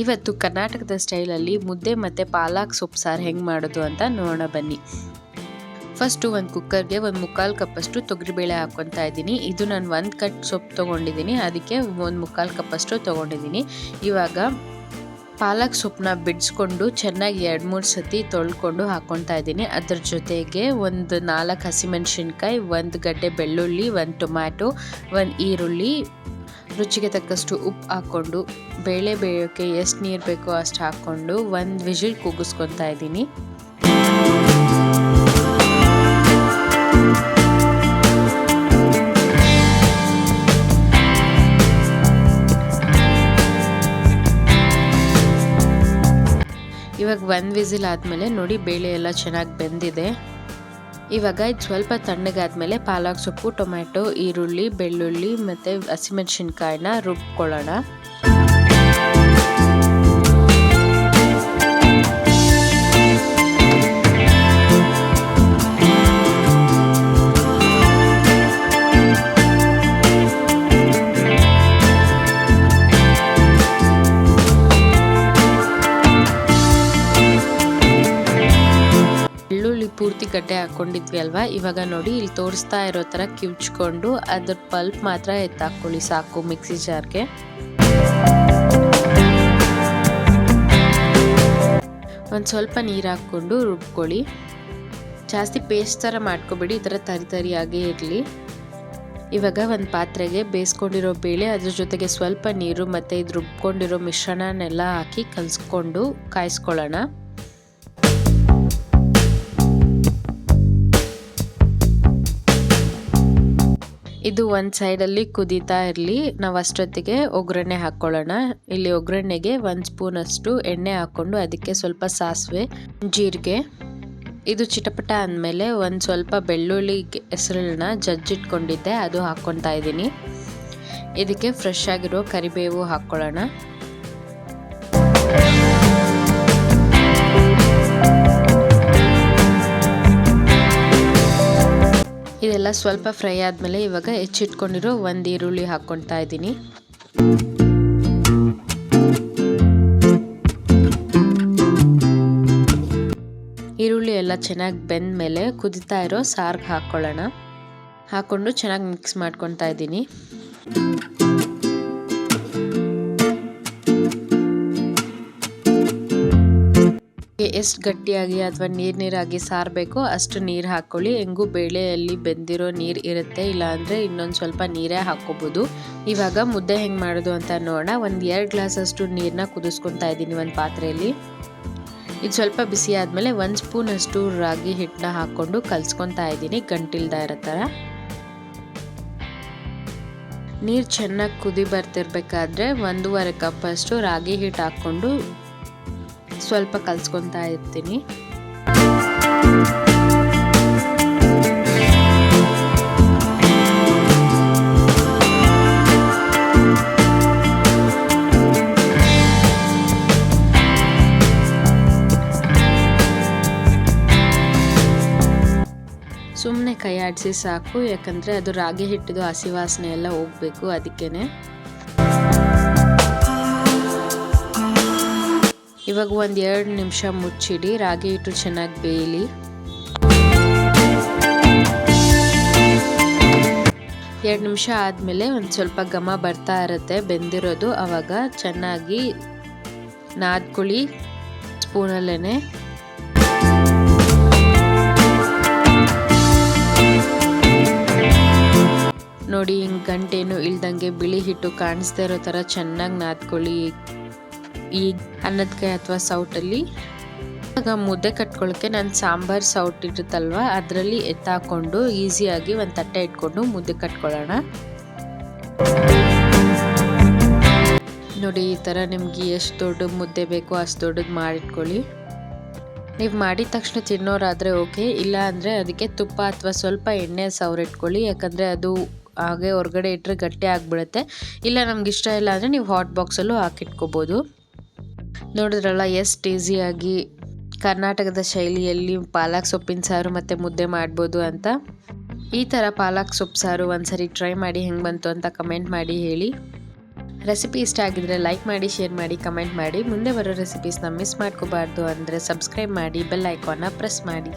ಇವತ್ತು ಕರ್ನಾಟಕದ ಸ್ಟೈಲಲ್ಲಿ ಮುದ್ದೆ ಮತ್ತು ಪಾಲಕ್ ಸೊಪ್ಪು ಸಾರು ಹೆಂಗೆ ಮಾಡೋದು ಅಂತ ನೋಡೋಣ ಬನ್ನಿ. ಫಸ್ಟು ಒಂದು ಕುಕ್ಕರ್ಗೆ 1/4 ಕಪ್ಪಷ್ಟು ತೊಗರಿಬೇಳೆ ಹಾಕ್ಕೊತಾ ಇದ್ದೀನಿ. ಇದು ನಾನು 1 ಕಟ್ ಸೊಪ್ಪು ತೊಗೊಂಡಿದ್ದೀನಿ, ಅದಕ್ಕೆ 1/4 ಕಪ್ಪಷ್ಟು ತೊಗೊಂಡಿದ್ದೀನಿ. ಇವಾಗ ಪಾಲಕ್ ಸೊಪ್ಪನ್ನ ಬಿಡಿಸ್ಕೊಂಡು ಚೆನ್ನಾಗಿ 2-3 ಸತಿ ತೊಳ್ಕೊಂಡು ಹಾಕ್ಕೊತಾ ಇದ್ದೀನಿ. ಅದ್ರ ಜೊತೆಗೆ ಒಂದು 4 ಹಸಿಮೆಣಸಿನ್ಕಾಯಿ, 1 ಗಡ್ಡೆ ಬೆಳ್ಳುಳ್ಳಿ, 1 ಟೊಮ್ಯಾಟೊ, 1 ಈರುಳ್ಳಿ, ರುಚಿಗೆ ತಕ್ಕಷ್ಟು ಉಪ್ಪು ಹಾಕ್ಕೊಂಡು ಬೇಳೆ ಬೇಯೋಕ್ಕೆ ಎಷ್ಟು ನೀರು ಬೇಕೋ ಅಷ್ಟು ಹಾಕ್ಕೊಂಡು 1 ವಿಜಿಲ್ ಕೂಗಿಸ್ಕೊತಾ ಇದ್ದೀನಿ. ಇವಾಗ 1 ವಿಸಿಲ್ ಆದಮೇಲೆ ನೋಡಿ ಬೇಳೆ ಎಲ್ಲ ಚೆನ್ನಾಗಿ ಬೆಂದಿದೆ. ಇವಾಗ ಇದು ಸ್ವಲ್ಪ ತಣ್ಣಗಾದ್ಮೇಲೆ ಪಾಲಕ್ ಸೊಪ್ಪು, ಟೊಮ್ಯಾಟೊ, ಈರುಳ್ಳಿ, ಬೆಳ್ಳುಳ್ಳಿ ಮತ್ತು ಹಸಿಮೆಣಸಿನ್ಕಾಯಿನ ರುಬ್ಕೊಳ್ಳೋಣ. ಪೂರ್ತಿ ಗಡ್ಡೆ ಹಾಕ್ಕೊಂಡಿದ್ವಿ ಅಲ್ವಾ, ಇವಾಗ ನೋಡಿ ಇಲ್ಲಿ ತೋರಿಸ್ತಾ ಇರೋ ಥರ ಕಿವುಚ್ಕೊಂಡು ಅದ್ರ ಪಲ್ಪ್ ಮಾತ್ರ ಎತ್ತಾಕೊಳ್ಳಿ ಸಾಕು ಮಿಕ್ಸಿ ಜಾರ್ಗೆ. ಒಂದು ಸ್ವಲ್ಪ ನೀರು ಹಾಕ್ಕೊಂಡು ರುಬ್ಕೊಳ್ಳಿ. ಜಾಸ್ತಿ ಪೇಸ್ಟ್ ಥರ ಮಾಡ್ಕೊಬೇಡಿ, ಈ ಥರ ತರಿಯಾಗೇ ಇರಲಿ. ಇವಾಗ ಒಂದು ಪಾತ್ರೆಗೆ ಬೇಯಿಸ್ಕೊಂಡಿರೋ ಬೇಳೆ, ಅದ್ರ ಜೊತೆಗೆ ಸ್ವಲ್ಪ ನೀರು ಮತ್ತು ಇದು ರುಬ್ಕೊಂಡಿರೋ ಮಿಶ್ರಣನೆಲ್ಲ ಹಾಕಿ ಕಲಿಸ್ಕೊಂಡು ಕಾಯಿಸ್ಕೊಳ್ಳೋಣ. ಇದು ಒಂದು ಸೈಡಲ್ಲಿ ಕುದೀತಾ ಇರಲಿ. ನಾವು ಅಷ್ಟೊತ್ತಿಗೆ ಒಗ್ಗರಣೆ ಹಾಕ್ಕೊಳ್ಳೋಣ. ಇಲ್ಲಿ ಒಗ್ಗರಣೆಗೆ 1 ಸ್ಪೂನಷ್ಟು ಎಣ್ಣೆ ಹಾಕ್ಕೊಂಡು ಅದಕ್ಕೆ ಸ್ವಲ್ಪ ಸಾಸಿವೆ, ಜೀರಿಗೆ, ಇದು ಚಿಟಪಟ ಅಂದಮೇಲೆ ಒಂದು ಸ್ವಲ್ಪ ಬೆಳ್ಳುಳ್ಳಿ ಹೆಸರನ್ನ ಜಜ್ಜಿಟ್ಕೊಂಡಿದ್ದೆ ಅದು ಹಾಕ್ಕೊತಾ ಇದ್ದೀನಿ. ಇದಕ್ಕೆ ಫ್ರೆಶ್ ಆಗಿರೋ ಕರಿಬೇವು ಹಾಕ್ಕೊಳ್ಳೋಣ. ಇದೆಲ್ಲ ಸ್ವಲ್ಪ ಫ್ರೈ ಆದಮೇಲೆ ಇವಾಗ ಹೆಚ್ಚಿಟ್ಕೊಂಡಿರೋ 1 ಈರುಳ್ಳಿ ಹಾಕ್ಕೊತಾ ಇದ್ದೀನಿ. ಈರುಳ್ಳಿ ಎಲ್ಲ ಚೆನ್ನಾಗಿ ಬೆಂದ ಮೇಲೆ ಕುದಿತಾ ಇರೋ ಸಾರ್ಗೆ ಹಾಕ್ಕೊಳ್ಳೋಣ. ಹಾಕ್ಕೊಂಡು ಚೆನ್ನಾಗಿ ಮಿಕ್ಸ್ ಮಾಡ್ಕೊತಾ ಇದ್ದೀನಿ. ಎಷ್ಟು ಗಟ್ಟಿಯಾಗಿ ಅಥವಾ ನೀರಾಗಿ ಸಾರು ಬೇಕೋ ಅಷ್ಟು ನೀರು ಹಾಕ್ಕೊಳ್ಳಿ. ಹೆಂಗೂ ಬೇಳೆಯಲ್ಲಿ ಬೆಂದಿರೋ ನೀರು ಇರುತ್ತೆ, ಇಲ್ಲಾಂದರೆ ಇನ್ನೊಂದು ಸ್ವಲ್ಪ ನೀರೇ ಹಾಕ್ಕೋಬೋದು. ಇವಾಗ ಮುದ್ದೆ ಹೆಂಗೆ ಮಾಡೋದು ಅಂತ ನೋಡೋಣ. 2 ಗ್ಲಾಸಷ್ಟು ನೀರನ್ನ ಕುದಿಸ್ಕೊತಾ ಇದ್ದೀನಿ ಒಂದು ಪಾತ್ರೆಯಲ್ಲಿ. ಇದು ಸ್ವಲ್ಪ ಬಿಸಿ ಆದಮೇಲೆ 1 ಸ್ಪೂನಷ್ಟು ರಾಗಿ ಹಿಟ್ಟನ್ನ ಹಾಕ್ಕೊಂಡು ಕಲಿಸ್ಕೊತಾ ಇದ್ದೀನಿ ಗಂಟಿಲ್ದ ಇರೋ ಥರ. ನೀರು ಚೆನ್ನಾಗಿ ಕುದಿ ಬರ್ತಿರ್ಬೇಕಾದ್ರೆ 1.5 ಕಪ್ಪಷ್ಟು ರಾಗಿ ಹಿಟ್ಟು ಹಾಕ್ಕೊಂಡು ಸ್ವಲ್ಪ ಕಲಿಸ್ಕೊತಾ ಇರ್ತೀನಿ. ಸುಮ್ಮನೆ ಕೈ ಆಡಿಸಿ ಸಾಕು, ಯಾಕಂದರೆ ಅದು ರಾಗಿ ಹಿಟ್ಟಿದು ಹಸಿ ವಾಸನೆ ಎಲ್ಲ ಹೋಗಬೇಕು, ಅದಕ್ಕೇನೆ. ಇವಾಗ 1-2 ನಿಮಿಷ ಮುಚ್ಚಿಡಿ, ರಾಗಿ ಹಿಟ್ಟು ಚೆನ್ನಾಗಿ ಬೇಯಲಿ. 2 ನಿಮಿಷ ಆದಮೇಲೆ ಒಂದು ಸ್ವಲ್ಪ ಘಮ ಬರ್ತಾ ಇರುತ್ತೆ ಬೆಂದಿರೋದು, ಆವಾಗ ಚೆನ್ನಾಗಿ ನಾದ್ಕೊಳ್ಳಿ ಸ್ಪೂನಲ್ಲೇ. ನೋಡಿ ಹಿಂಗೆ ಗಂಟೇನು ಇಲ್ದಂಗೆ ಬಿಳಿ ಹಿಟ್ಟು ಕಾಣಿಸ್ತಾ ಇರೋ ಥರ ಚೆನ್ನಾಗಿ ನಾದ್ಕೊಳ್ಳಿ ಈ ಅನ್ನದಕಾಯಿ ಅಥವಾ ಸೌಟಲ್ಲಿ. ಇವಾಗ ಮುದ್ದೆ ಕಟ್ಕೊಳ್ಳೋಕ್ಕೆ ನಾನು ಸಾಂಬಾರು ಸೌಟ್ ಇರುತ್ತಲ್ವ ಅದರಲ್ಲಿ ಎತ್ತಾಕೊಂಡು ಈಸಿಯಾಗಿ ಒಂದು ತಟ್ಟೆ ಇಟ್ಕೊಂಡು ಮುದ್ದೆ ಕಟ್ಕೊಳ್ಳೋಣ. ನೋಡಿ ಈ ಥರ ನಿಮ್ಗೆ ಎಷ್ಟು ದೊಡ್ಡ ಮುದ್ದೆ ಬೇಕೋ ಅಷ್ಟು ದೊಡ್ಡದು ಮಾಡಿಟ್ಕೊಳ್ಳಿ. ನೀವು ಮಾಡಿದ ತಕ್ಷಣ ತಿನ್ನೋರಾದರೆ ಓಕೆ, ಇಲ್ಲ ಅಂದರೆ ಅದಕ್ಕೆ ತುಪ್ಪ ಅಥವಾ ಸ್ವಲ್ಪ ಎಣ್ಣೆ ಸವರಿಟ್ಕೊಳ್ಳಿ, ಯಾಕಂದರೆ ಅದು ಹಾಗೆ ಹೊರಗಡೆ ಇಟ್ಟರೆ ಗಟ್ಟಿ ಆಗಿಬಿಡುತ್ತೆ. ಇಲ್ಲ ನಮ್ಗೆ ಇಷ್ಟ ಇಲ್ಲ ಅಂದರೆ ನೀವು ಹಾಟ್ ಬಾಕ್ಸಲ್ಲೂ ಹಾಕಿಟ್ಕೋಬೋದು. ನೋಡಿದ್ರಲ್ಲ ಎಷ್ಟು ಈಸಿಯಾಗಿ ಕರ್ನಾಟಕದ ಶೈಲಿಯಲ್ಲಿ ಪಾಲಕ್ ಸೊಪ್ಪಿನ ಸಾರು ಮತ್ತು ಮುದ್ದೆ ಮಾಡ್ಬೋದು ಅಂತ. ಈ ಥರ ಪಾಲಕ್ ಸೊಪ್ಪು ಸಾರು ಒಂದ್ಸರಿ ಟ್ರೈ ಮಾಡಿ ಹೆಂಗೆ ಬಂತು ಅಂತ ಕಮೆಂಟ್ ಮಾಡಿ ಹೇಳಿ. ರೆಸಿಪಿ ಇಷ್ಟ ಆಗಿದ್ರೆ ಲೈಕ್ ಮಾಡಿ, ಶೇರ್ ಮಾಡಿ, ಕಮೆಂಟ್ ಮಾಡಿ. ಮುಂದೆ ಬರೋ ರೆಸಿಪೀಸ್ನ ಮಿಸ್ ಮಾಡ್ಕೋಬಾರ್ದು ಅಂದರೆ ಸಬ್ಸ್ಕ್ರೈಬ್ ಮಾಡಿ, ಬೆಲ್ ಐಕಾನ್ನ ಪ್ರೆಸ್ ಮಾಡಿ.